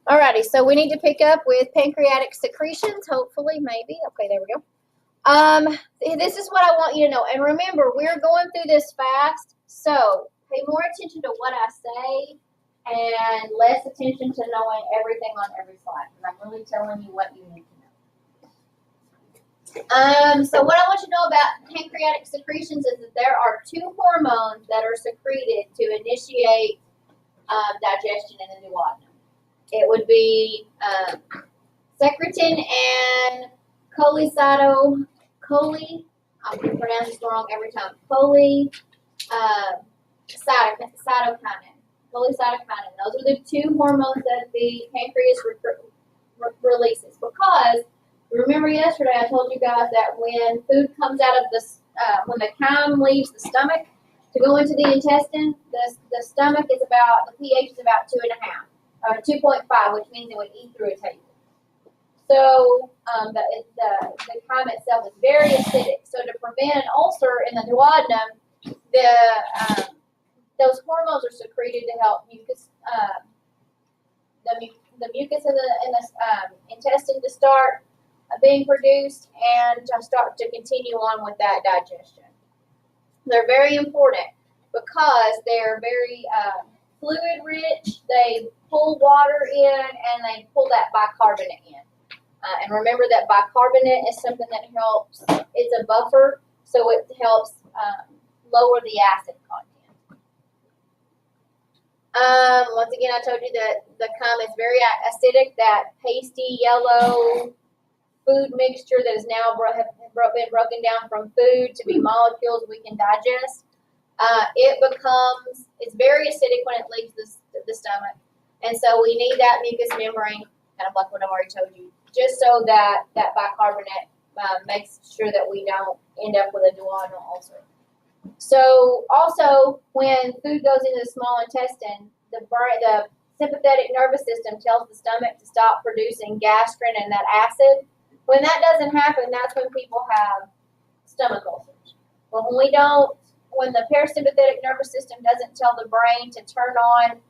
Alrighty, so we need to pick up with pancreatic secretions, hopefully, maybe. Okay, there we go. This is what I want you to know. And remember, we're going through this fast, so pay more attention to what I say and less attention to knowing everything on every slide, because I'm really telling you what you need to know. So what I want you to know about pancreatic secretions is that there are two hormones that are secreted to initiate digestion in the duodenum. It would be secretin and I'm pronouncing this wrong every time. Cytokinin. Cholecytokinin. Those are the two hormones that the pancreas releases. Because remember yesterday I told you guys that when food comes out of when the chyme leaves the stomach to go into the intestine, the stomach is the pH is about 2.5. 2.5, which means it would eat through a table. So the chyme itself is very acidic. So to prevent an ulcer in the duodenum, those hormones are secreted to help mucus, the mucus in the intestine to start being produced and to continue on with that digestion. They're very important because they're very fluid rich. They pull water in and they pull that bicarbonate in. And remember that bicarbonate is something that helps, it's a buffer, so it helps lower the acid content. Once again, I told you that the chyme is very acidic, that pasty yellow food mixture that has now been broken down from food to be molecules we can digest. It's very acidic when it leaves the stomach. And so we need that mucous membrane, kind of like what I've already told you, just so that bicarbonate makes sure that we don't end up with a duodenal ulcer. So also, when food goes into the small intestine, the sympathetic nervous system tells the stomach to stop producing gastrin and that acid. When that doesn't happen, that's when people have stomach ulcers. But when the parasympathetic nervous system doesn't tell the brain to turn on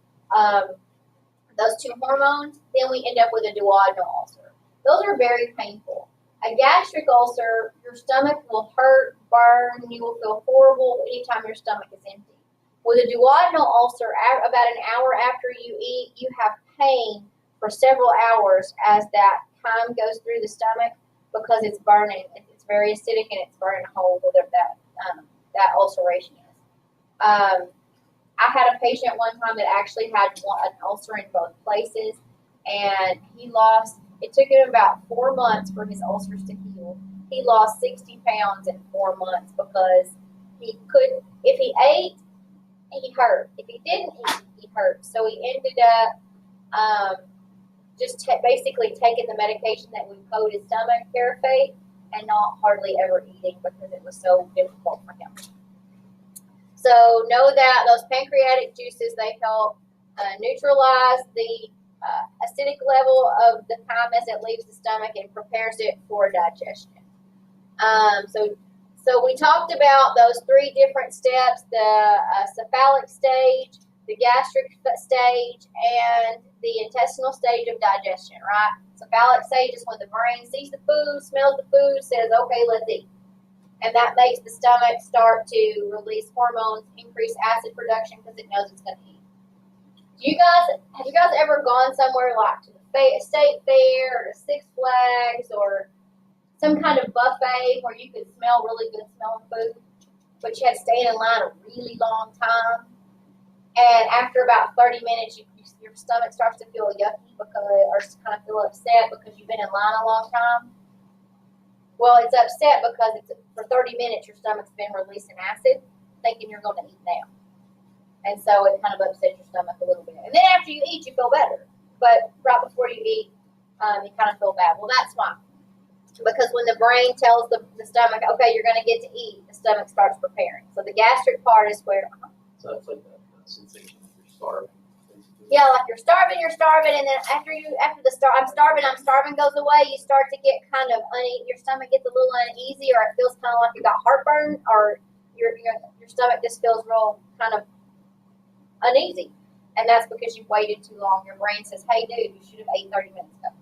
those two hormones, then we end up with a duodenal ulcer. Those are very painful. A gastric ulcer, your stomach will hurt, burn, you will feel horrible anytime your stomach is empty. With a duodenal ulcer, about an hour after you eat, you have pain for several hours as that chyme goes through the stomach because it's burning. It's very acidic and it's burning a hole where that ulceration is. I had a patient one time that actually had an ulcer in both places, and it took him about 4 months for his ulcers to heal. He lost 60 pounds in 4 months because if he ate, he hurt. If he didn't eat, he hurt. So he ended up basically taking the medication that would coat his stomach, Carafate, and not hardly ever eating because it was so difficult for him. So know that those pancreatic juices, they help neutralize the acidic level of the chyme as it leaves the stomach and prepares it for digestion. So we talked about those 3 different steps, the cephalic stage, the gastric stage, and the intestinal stage of digestion, right? Cephalic stage is when the brain sees the food, smells the food, says, okay, let's eat. And that makes the stomach start to release hormones, increase acid production because it knows it's going to eat. Have you guys ever gone somewhere like to the state fair or to Six Flags or some kind of buffet where you could smell really good smelling food, but you had to stay in line a really long time? And after about 30 minutes, your stomach starts to feel yucky or kind of feel upset because you've been in line a long time. Well, it's upset because for 30 minutes your stomach's been releasing acid, thinking you're going to eat now. And so it kind of upsets your stomach a little bit. And then after you eat, you feel better. But right before you eat, you kind of feel bad. Well, that's why. Because when the brain tells the stomach, okay, you're going to get to eat, the stomach starts preparing. So the gastric part is where... So it's like that sensation that you're starving. Yeah, like you're starving, and then after I'm starving goes away, you start to get kind of your stomach gets a little uneasy, or it feels kind of like you got heartburn, or your stomach just feels real kind of uneasy. And that's because you waited too long. Your brain says, hey, dude, you should have ate 30 minutes ago.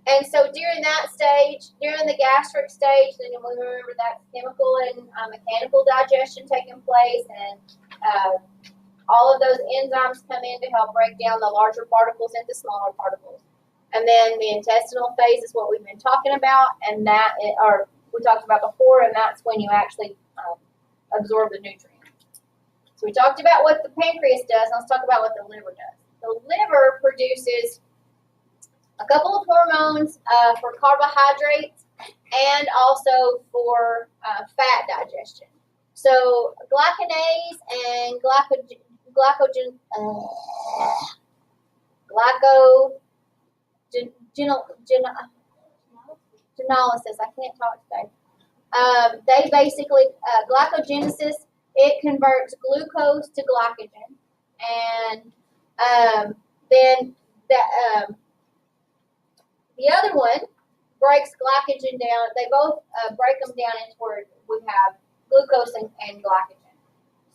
And so during that stage, during the gastric stage, then we remember that chemical and mechanical digestion taking place, and all of those enzymes come in to help break down the larger particles into smaller particles. And then the intestinal phase is what we've been talking about, and that, or we talked about before, and that's when you actually absorb the nutrients. So we talked about what the pancreas does. Let's talk about what the liver does. The liver produces a couple of hormones for carbohydrates and also for fat digestion. So glycanase and glycogenesis. I can't talk today. They basically glycogenesis. It converts glucose to glycogen, and then that. The other one breaks glycogen down. They both break them down into where we have glucose and glycogen.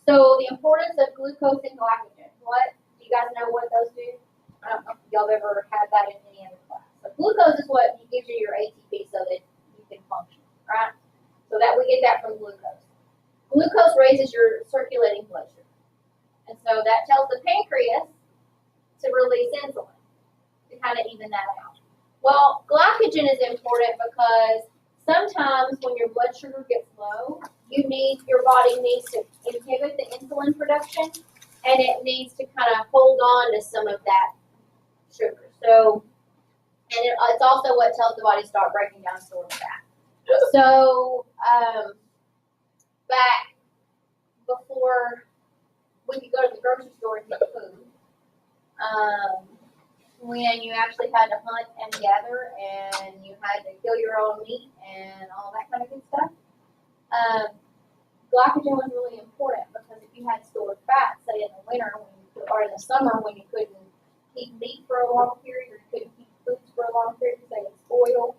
So the importance of glucose and glycogen. What do you guys know what those do? I don't know if y'all have ever had that in any other class. So glucose is what gives you your ATP so that you can function, right? So that we get that from glucose. Glucose raises your circulating blood sugar, and so that tells the pancreas to release insulin to kind of even that out. Well, glycogen is important because sometimes when your blood sugar gets low, your body needs to inhibit the insulin production, and it needs to kind of hold on to some of that sugar. So, and it's also what tells the body to start breaking down stored fat. So, back before we could go to the grocery store and get food, when you actually had to hunt and gather and you had to kill your own meat and all that kind of good stuff, glycogen was really important because if you had stored fat, say in the winter or in the summer when you couldn't keep meat for a long period or you couldn't keep foods for a long period because they would spoil,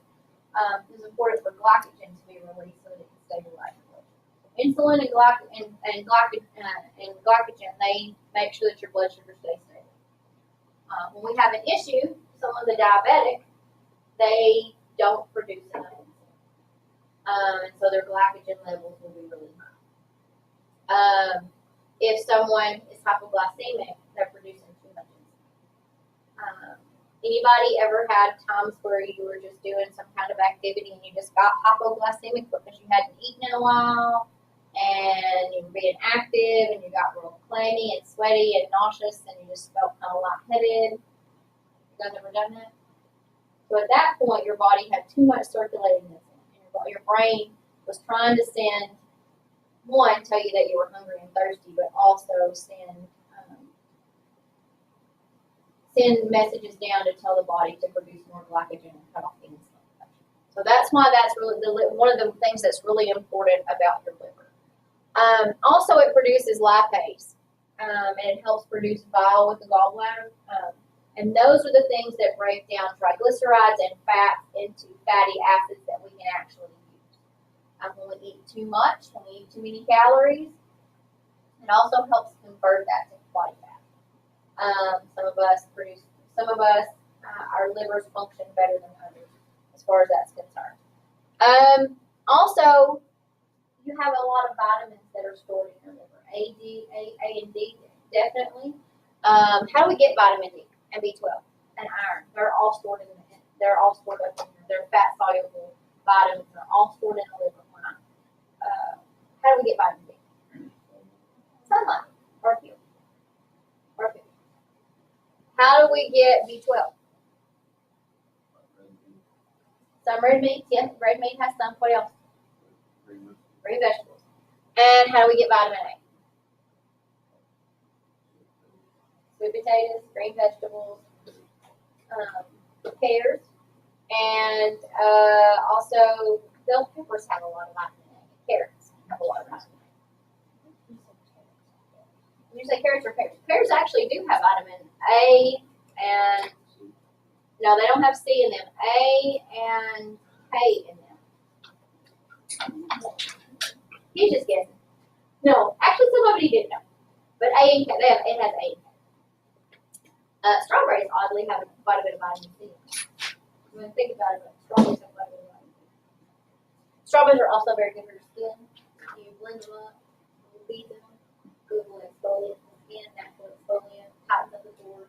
it was important for glycogen to be released so that it could stabilize your blood sugar. Insulin and glycogen, they make sure that your blood sugar stays stable. When we have an issue, some of the diabetic, they don't produce enough insulin. And so their glycogen levels will be really high. If someone is hypoglycemic, they're producing too much insulin. Anybody ever had times where you were just doing some kind of activity and you just got hypoglycemic because you hadn't eaten in a while, and you were being active, and you got real clammy and sweaty and nauseous, and you just felt kind of lightheaded? You guys ever done that? So at that point, your body had too much circulating insulin. Your brain was trying to tell you that you were hungry and thirsty, but also send messages down to tell the body to produce more glycogen and cut off the insulin production. So that's why that's really one of the things that's really important about your liver. Also, it produces lipase, and it helps produce bile with the gallbladder. And those are the things that break down triglycerides and fats into fatty acids that we can actually use. When we eat too much, when we eat too many calories, it also helps convert that to body fat. Our livers function better than others as far as that's concerned. Also, you have a lot of vitamins that are stored in your liver. A and D, definitely. How do we get vitamin D and B12 and iron? They're all stored up in here. They're fat soluble vitamins. They're all stored in the liver. How do we get vitamin D? Sunlight or fuel. How do we get B12? Some red meat. Yes, red meat has some. What else? Green vegetables. And how do we get vitamin A? Sweet potatoes, green vegetables, pears, and also bell peppers have a lot of vitamin A. Carrots have a lot of vitamin A. When you say carrots or pears, pears actually do have vitamin A, and no, they don't have C in them. A and K in them. He's just guessing. No, actually, some of it he did know. But A and K, it has A and K. Strawberries oddly have quite a bit of vitamin C. When you think about it, strawberries have quite a bit of vitamin C. Strawberries are also very good for your skin. You blend them up, you beat them, good for exfoliate the skin, natural exfoliant, tightens up the pores.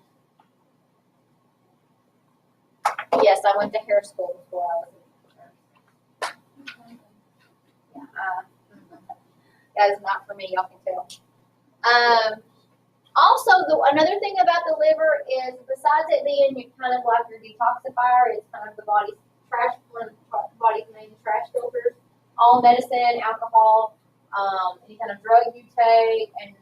Yes, I went to hair school before I was in hair. Yeah, that is not for me, y'all can tell. Also, another thing about the liver is, besides it being kind of like your detoxifier, it's kind of the body's trash, one of the body's main trash filters. All medicine, alcohol, any kind of drug you take, and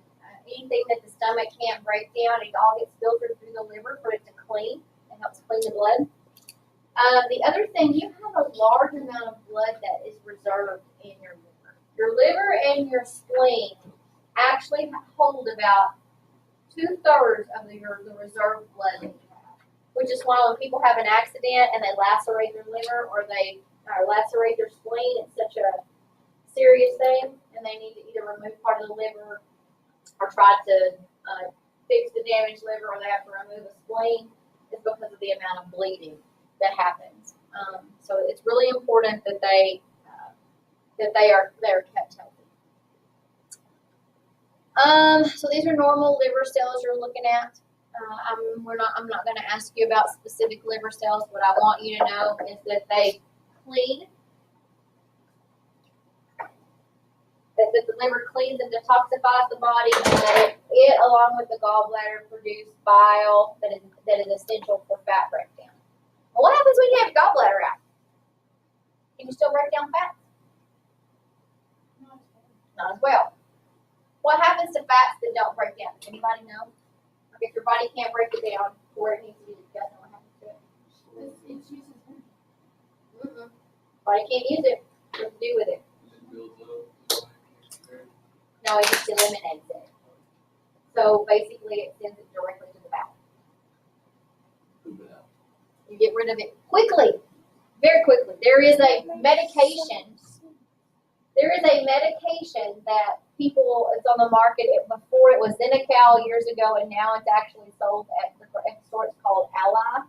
anything that the stomach can't break down, it all gets filtered through the liver for it to clean. It helps clean the blood. The other thing, you have a large amount of blood that is reserved in your liver. Your liver and your spleen actually hold about 2/3 of the reserved blood that you have. Which is why when people have an accident and they lacerate their liver or they lacerate their spleen, it's such a serious thing, and they need to either remove part of the liver or try to fix the damaged liver, or they have to remove a spleen. It's because of the amount of bleeding that happens. So it's really important that they are kept healthy. So these are normal liver cells you're looking at. I'm not going to ask you about specific liver cells. What I want you to know is that they clean, that the liver cleans and detoxifies the body, and that it along with the gallbladder produce bile that is essential for fat breakdown. Well, what happens when you have gallbladder out? Can you still break down fat? Not as well. What happens to fats that don't break down? Does anybody know? Like if your body can't break it down where it needs to be, you guys know what happens to it? It uses energy. Body can't use it. What to do with it? No, it just eliminates it. So basically, it sends it directly to the bowel. You get rid of it quickly, very quickly. There is a medication. There is a medication that it's on the market. Before it was Xenical years ago, and now it's actually sold at the store. It's called Ally.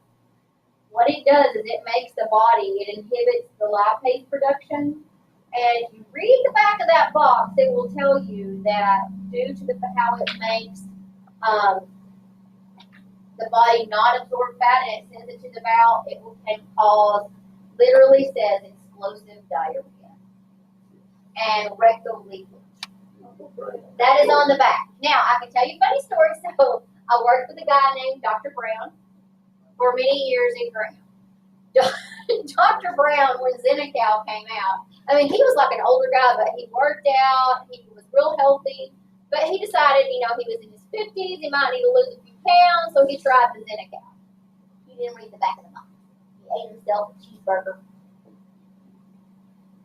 What it does is it makes the body, it inhibits the lipase production. And if you read the back of that box, it will tell you that due to how it makes the body not absorb fat and it sends it to the bowel, it can cause, literally says, explosive diarrhea and rectal leakage. That is on the back. Now, I can tell you a funny story. So, I worked with a guy named Dr. Brown for many years in Graham. Dr. Brown, when Xenical came out, I mean, he was like an older guy, but he worked out, he was real healthy, but he decided, he was in his 50s, he might need to lose a few pounds, so he tried the Xenical. He didn't read the back of the box. He ate himself a cheeseburger.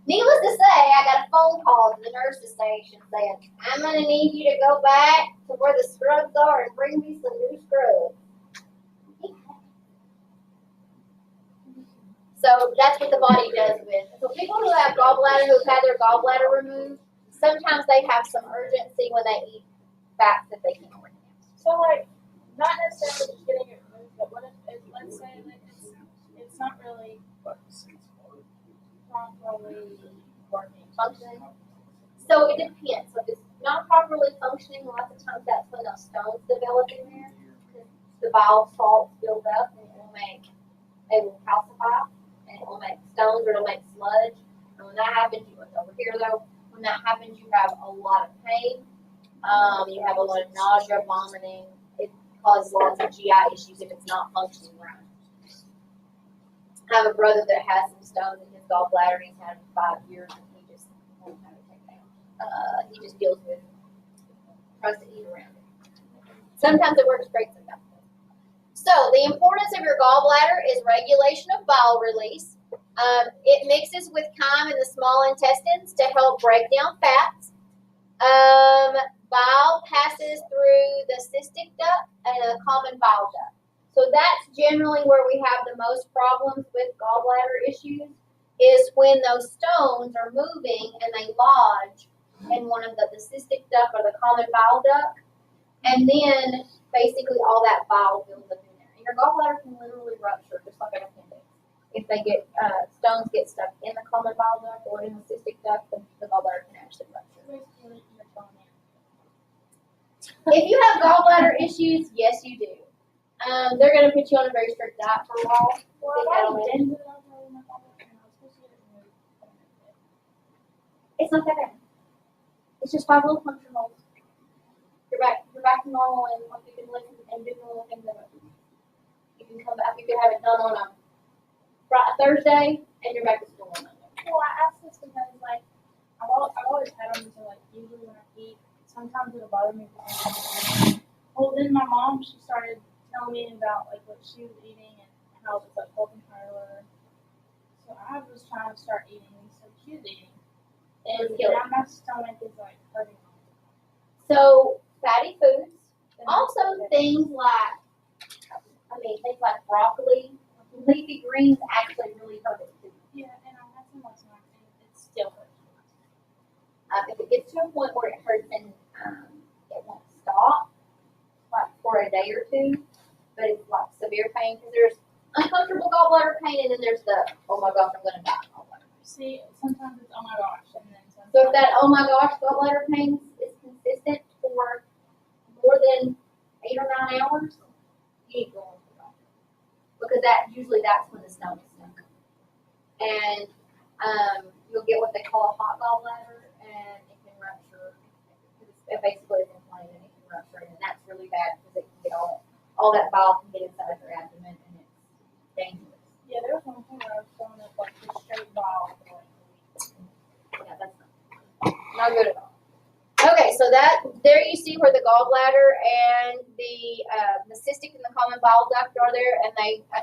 Needless to say, I got a phone call to the nurse's station saying, I'm going to need you to go back to where the scrubs are and bring me some new scrubs. So that's what the body does with. So people who have gallbladder, who've had their gallbladder removed, sometimes they have some urgency when they eat fats that they can't bring down. So like, not necessarily just getting it removed, but what if let's say like it's not really properly Functioning. So it depends. So if it's not properly functioning, lots of times that's when those stones develop in there. The bile salts build up and they will calcify and it will make stones or it'll make sludge. And when that happens, you look over here though, when that happens you have a lot of pain. You have a lot of nausea, vomiting. It causes lots of GI issues if it's not functioning right. I have a brother that has some stones in his gallbladder. He's had them 5 years and he just won't have it taken out. He just deals with, tries to eat around it. Sometimes it works great, sometimes it doesn't. So the importance of your gallbladder is regulation of bile release. It mixes with chyme in the small intestines to help break down fats. Bile passes through the cystic duct and the common bile duct. So that's generally where we have the most problems with gallbladder issues, is when those stones are moving and they lodge in one of the cystic duct or the common bile duct. And then basically all that bile builds up in there. And your gallbladder can literally rupture just like an appendix. If they get stones get stuck in the common bile duct or in the cystic duct, the gallbladder can actually rupture. If you have gallbladder issues, yes, you do. They're going to put you on a very strict diet for a while. It's not that bad. It's just 5 little puncture holes. You're back to normal, and like, you can live and do normal things. You can come back. You can have it done on a Thursday, and you're back to school on Monday. Well, I asked this because, like, I've always had them until, like, usually when I eat, sometimes it'll bother me. Well, then my mom, she started telling me about, like, what she was eating and how it was, like, helping her. So I was trying to start eating, so she was eating. And now my stomach is, like, hurting. So, fatty foods. Also, things like, things like broccoli, leafy greens actually really hurt it too. Yeah, and I had some last night, and it still hurts. If it gets to a point where it hurts and it won't stop, like for a day or two, but it's like severe pain, because there's uncomfortable gallbladder pain, and then there's the, oh my gosh, I'm going to die gallbladder pain. See, sometimes it's, oh my gosh, and then sometimes. So if that, oh my gosh, gallbladder pain is consistent for more than 8 or 9 hours, you need to go to the doctor. Because that's when the stone is stuck. And you'll get what they call a hot gallbladder, and it can rupture. It basically is inflamed, and it can rupture, and that's really bad because it can get all that bile can get inside your abdomen, and it's dangerous. Yeah, there was one thing where I was throwing up like just straight bile for like a week. Yeah, that's not good at all. Okay, so there you see where the gallbladder and the cystic and the common bile duct are there, and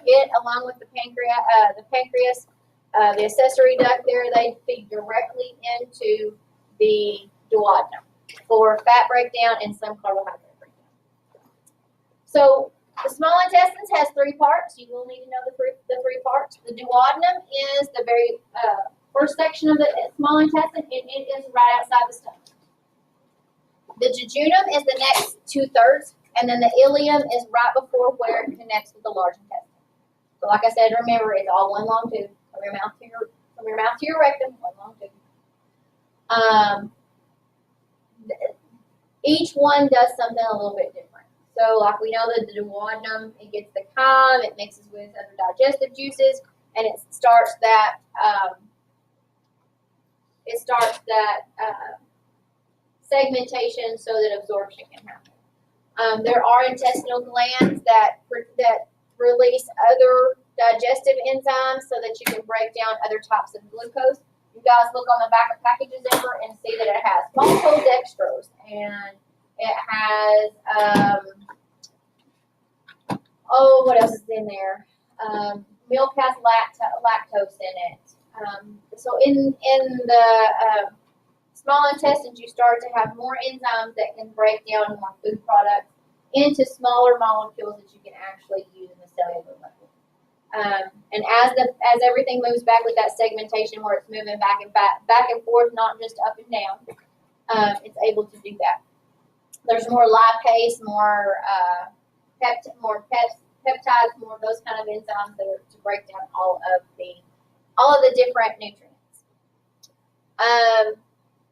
it along with the pancreas, the accessory duct there, they feed directly into the duodenum for fat breakdown and some carbohydrate breakdown. So the small intestines has 3 parts. You will need to know the 3 parts. The duodenum is the very first section of the small intestine, and it is right outside the stomach. The jejunum is the next 2/3, and then the ileum is right before where it connects with the large intestine. So like I said, remember, it's all one long tube from your mouth to your rectum, one long tube. Each one does something a little bit different. So like we know that the duodenum, it gets the chyme, it mixes with other digestive juices, and it starts that segmentation so that absorption can happen. There are intestinal glands that release other digestive enzymes so that you can break down other types of glucose. You guys look on the back of packages ever and see that it has maltodextrose, and it has what else is in there? Milk has lactose in it. So in the small intestines, you start to have more enzymes that can break down more food products into smaller molecules that you can actually use in the cellular level. And as everything moves back with that segmentation, where it's moving back and forth, not just up and down, it's able to do that. There's more lipase, more peptides, more of those kind of enzymes that are to break down all of the different nutrients.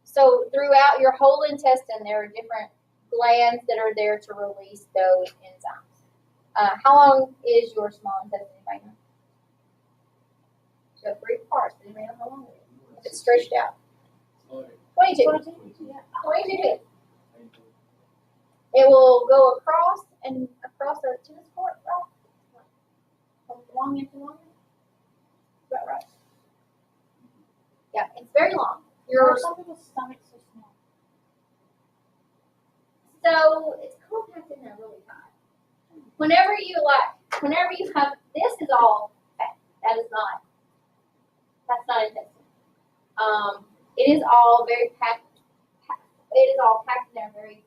So throughout your whole intestine, there are different glands that are there to release those enzymes. How long is your small intestine, anybody know? So 3 parts. Anybody know how long it is? If it's stretched out. 22. 22 feet. It will go across a tennis court, right? From long into long. Is that right? Yeah, it's very long. Some people's stomachs so small. So it's compacted in there really tight. Whenever you have, this is all fat. That's not intestine. It is all very packed. It is all packed in there very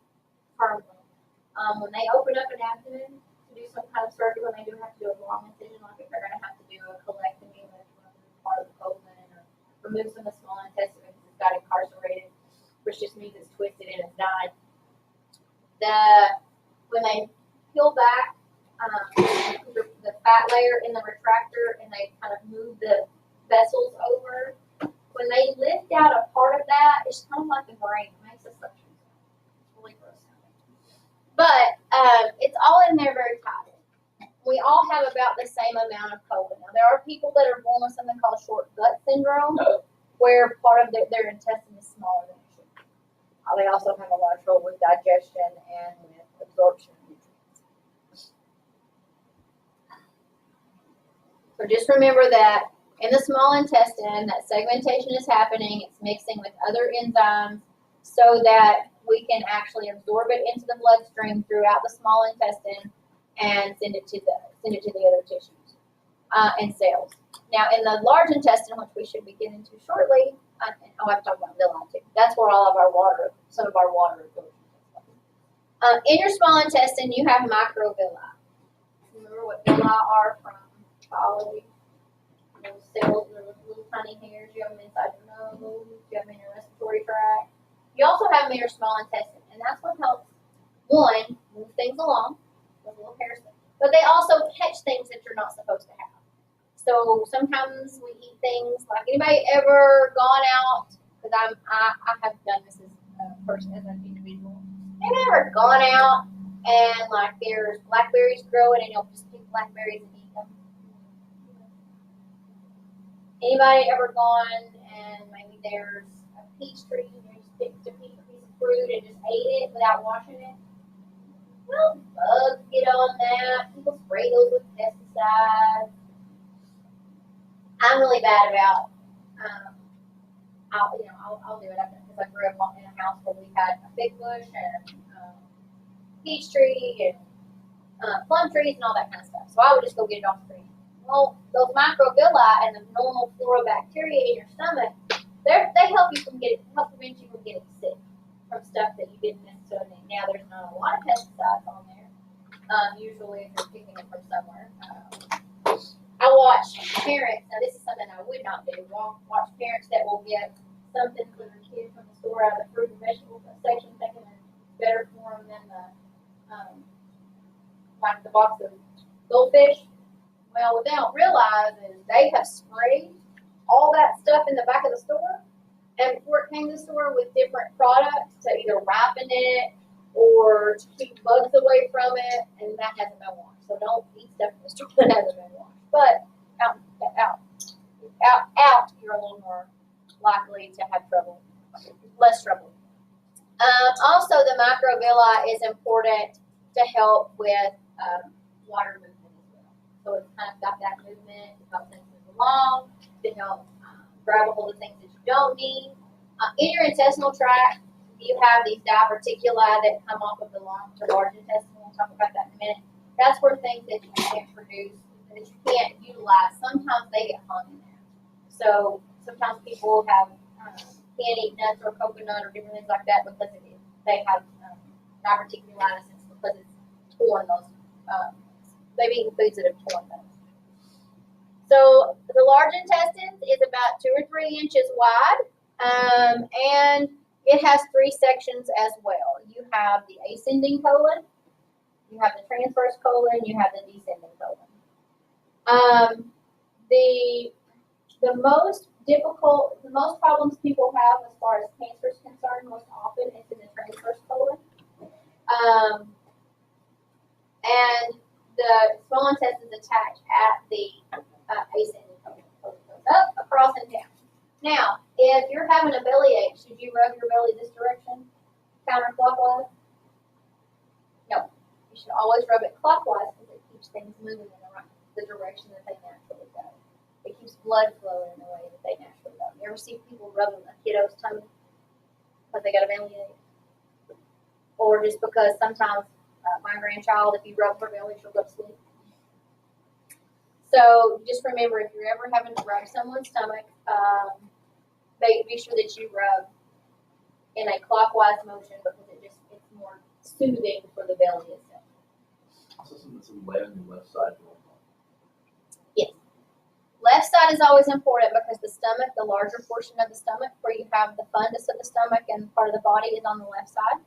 firmly. When they open up an abdomen to do some kind of surgery, when they do have to do a long incision, like if they're going to have to do a colectomy, like part of the colon, or remove some of the small intestine because it's got incarcerated, which just means it's twisted and it's died. when they peel back the fat layer in the retractor and they kind of move the vessels over, when they lift out a part of that, it's kind of like the brain. It makes a suction sound. It's really gross sounding. But it's all in there very tight. We all have about the same amount of colon. Now, there are people that are born with something called short gut syndrome, where part of their intestine is smaller than it should be. They also have a lot of trouble with digestion and with absorption of nutrients. So just remember that in the small intestine, that segmentation is happening. It's mixing with other enzymes so that we can actually absorb it into the bloodstream throughout the small intestine and send it to the other tissues and cells. Now, in the large intestine, which we should be getting to shortly, I have to talk about villi too. That's where all of our water, some of our water goes. In your small intestine, you have microvilli. Remember what villi are from biology? Those cells, little tiny hairs. You have them inside your nose. You have them in your respiratory tract. You also have them in your small intestine, and that's what helps one move things along. Those little hairs, but they also catch things that you're not supposed to have. So sometimes we eat things like, anybody ever gone out? Because I have done this as a person, as an individual. Anybody ever gone out and like there's blackberries growing and you'll just pick blackberries and eat them? Anybody ever gone and maybe there's a peach tree and you just picked a piece of fruit and just ate it without washing it? Well, bugs get on that. People spray those with pesticides. I'm really bad about. I'll do it because I grew up in a house where we had a fig bush and peach tree and plum trees and all that kind of stuff. So I would just go get it off the tree. Well, those microvilli and the normal florobacteria in your stomach, they help prevent you from getting sick from stuff that you didn't necessarily need. Now, there's not a lot of pesticides on there. Usually, if you're picking it from somewhere. I watch parents. Now, this is something I would not do. Watch parents that will get something for their kids from the store out of the fruit and vegetable section, thinking it's better for them than the box of goldfish. Well, what they don't realize is they have sprayed all that stuff in the back of the store, and before it came to the store with different products to either ripen it or to keep bugs away from it, and that hasn't been washed. So don't eat stuff from the store that hasn't been washed. But out, you're a little more likely to have trouble, less trouble. Also, the microvilli is important to help with water movement as well. So it's kind of got that movement to help things move along, to help grab a hold of things that you don't need. In your intestinal tract, you have these diverticuli that come off of the large intestine. We'll talk about that in a minute. That's where things that you can't produce, that you can't utilize, sometimes they get hung in there. So sometimes people have can't eat nuts or coconut or different things like that because they have diverticulitis because it's torn those. They've eaten foods that have torn those. So the large intestine is about 2 or 3 inches wide, and it has 3 sections as well. You have the ascending colon, you have the transverse colon, you have the descending colon. The most problems people have as far as cancer is concerned, most often is in the transverse colon. And the small intestine is attached at the ascending colon. So it goes up, across, and down. Now, if you're having a bellyache, should you rub your belly this direction, counterclockwise? No. You should always rub it clockwise because it keeps things moving in the direction that they naturally go. It keeps blood flowing in the way that they naturally go. You ever see people rubbing a kiddo's tummy because they got a bellyache? Or just because sometimes my grandchild, if you rub her belly, she'll go to sleep. So just remember, if you're ever having to rub someone's stomach, be sure that you rub in a clockwise motion because it's more soothing for the belly itself. Also, some lead on the left side. Yes. Left side is always important because the stomach, the larger portion of the stomach, where you have the fundus of the stomach and part of the body, is on the left side.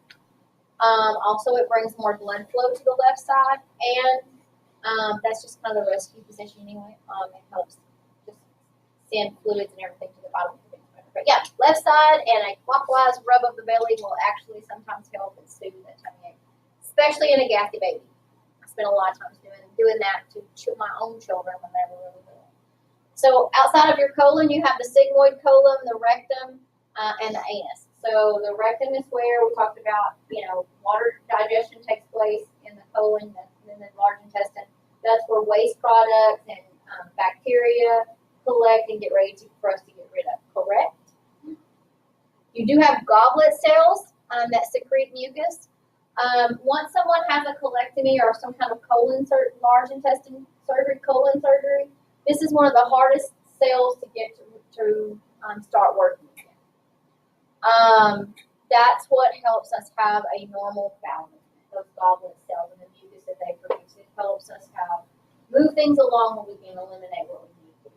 Also, it brings more blood flow to the left side, and that's just kind of the rescue position anyway. It helps just send fluids and everything to the bottom of the belly. But yeah, left side and a clockwise rub of the belly will actually sometimes help and soothe that tummy ache, especially in a gassy baby. I spent a lot of times doing that to my own children when they were really little. So outside of your colon, you have the sigmoid colon, the rectum, and the anus. So the rectum is where we talked about, water digestion takes place in the colon and in the large intestine. That's where waste products and bacteria collect and get ready for us to get rid of, correct? You do have goblet cells that secrete mucus. Once someone has a colectomy or some kind of large intestine surgery, colon surgery, this is one of the hardest cells to get to start working again. That's what helps us have a normal bowel movement, those goblet cells and the mucus that they produce. It helps us move things along when we can eliminate what we need to.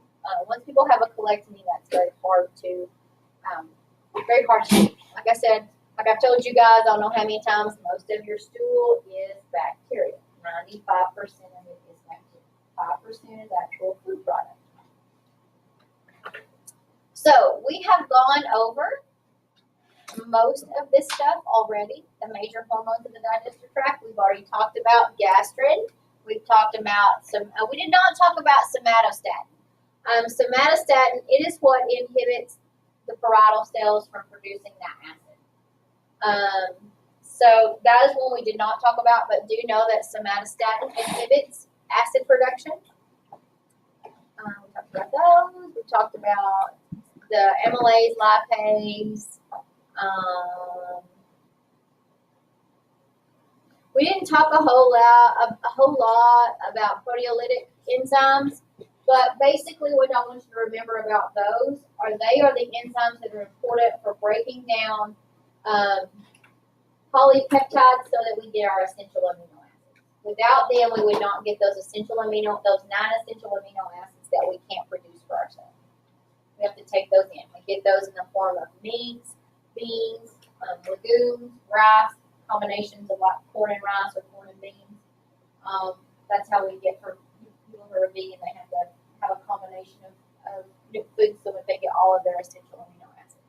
Once people have a colectomy, that's very hard to do. Like I said, like I've told you guys, I don't know how many times, most of your stool is bacteria. 95% of it is bacteria. 5% is actual food product. So we have gone over most of this stuff already. The major hormones of the digestive tract. We've already talked about gastrin. We've talked about we did not talk about somatostatin. Somatostatin, it is what inhibits the parietal cells from producing that acid. So that is one we did not talk about, but do know that somatostatin inhibits acid production. We talked about those. We talked about the amylase, lipase. We didn't talk a whole lot about proteolytic enzymes, but basically what I want you to remember about those are they are the enzymes that are important for breaking down polypeptides so that we get our essential amino acids. Without them, we would not get those 9 essential amino acids that we can't produce for ourselves. We have to take those in. We get those in the form of meats, beans, legumes, rice, combinations of like corn and rice or corn and beans. That's how we get for people who are vegan. They have to have a combination of foods so that they get all of their essential amino acids.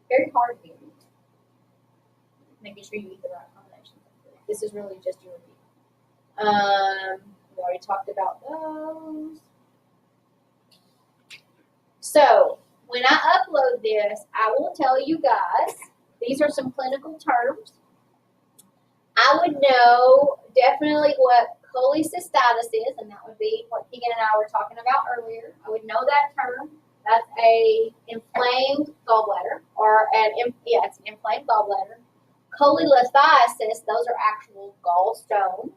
Very hard to do. Making sure you eat the right combinations of food. This is really just your review. We already talked about those. So when I upload this, I will tell you guys, these are some clinical terms. I would know definitely what cholecystitis is, and that would be what Keegan and I were talking about earlier. I would know that term. That's a inflamed gallbladder, it's an inflamed gallbladder. Cholelithiasis, those are actual gallstones.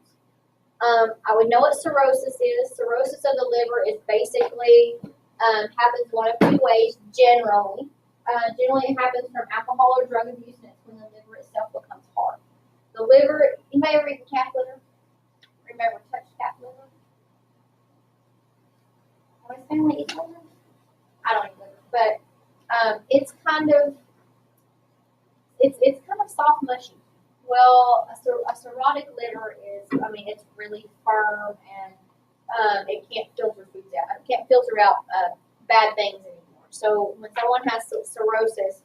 I would know what cirrhosis is. Cirrhosis of the liver is basically happens one of two ways generally. Generally it happens from alcohol or drug abuse, and it's when the liver itself becomes hard. The liver, you may ever eat calf liver. Remember, touch calf liver. Always family eat liver? I don't eat liver, but it's kind of soft mushy. Well, a cirrhotic liver is, it's really firm and it can't filter foods out. It can't filter out bad things anymore. So when someone has cirrhosis,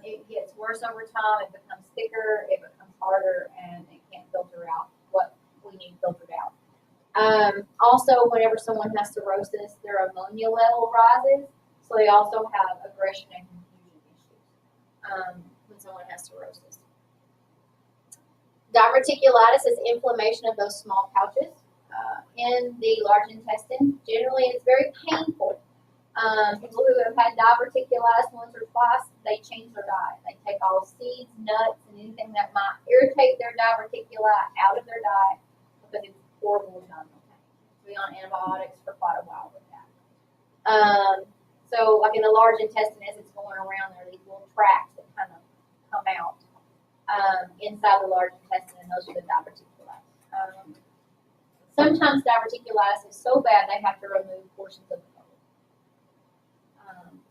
it gets worse over time. It becomes thicker. It becomes harder, and it can't filter out what we need filtered out. Also, whenever someone has cirrhosis, their ammonia level rises, so they also have aggression and confusion issues when someone has cirrhosis. Diverticulitis is inflammation of those small pouches in the large intestine. Generally, it's very painful. People who have had diverticulitis once or twice, they change their diet. They take all seeds, nuts, and anything that might irritate their diverticuli out of their diet because it's horrible abdominal pain. Be on antibiotics for quite a while with that. So, like in the large intestine, as it's going around, there are these little tracts that kind of come out inside the large intestine, and those are the diverticulitis. Sometimes diverticulitis is so bad they have to remove portions of the colon.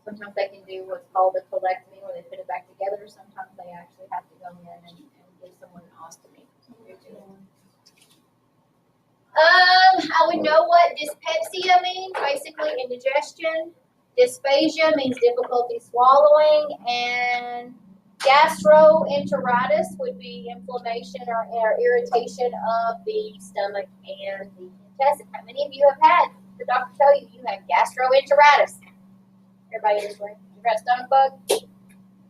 Sometimes they can do what's called a colectomy, where they put it back together. Sometimes they actually have to go in and give someone an ostomy. I would know what dyspepsia means, basically indigestion. Dysphagia means difficulty swallowing, and gastroenteritis would be inflammation or irritation of the stomach and the intestine. How many of you have had the doctor tell you have gastroenteritis? Everybody in this room, you ever had a stomach bug?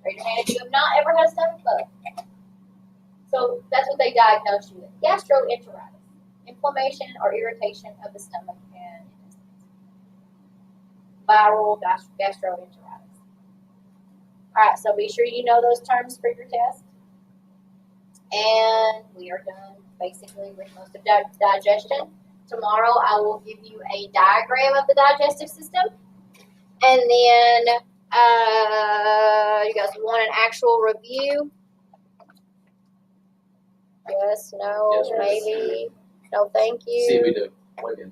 Raise your hand if you have not ever had a stomach bug. So that's what they diagnosed you with, gastroenteritis. Inflammation or irritation of the stomach and intestines. Viral gastroenteritis. Alright, so be sure you know those terms for your test. And we are done basically with most of digestion. Tomorrow I will give you a diagram of the digestive system. And then you guys want an actual review? Yes, no, Yes, maybe. No, thank you. See, we do. Again.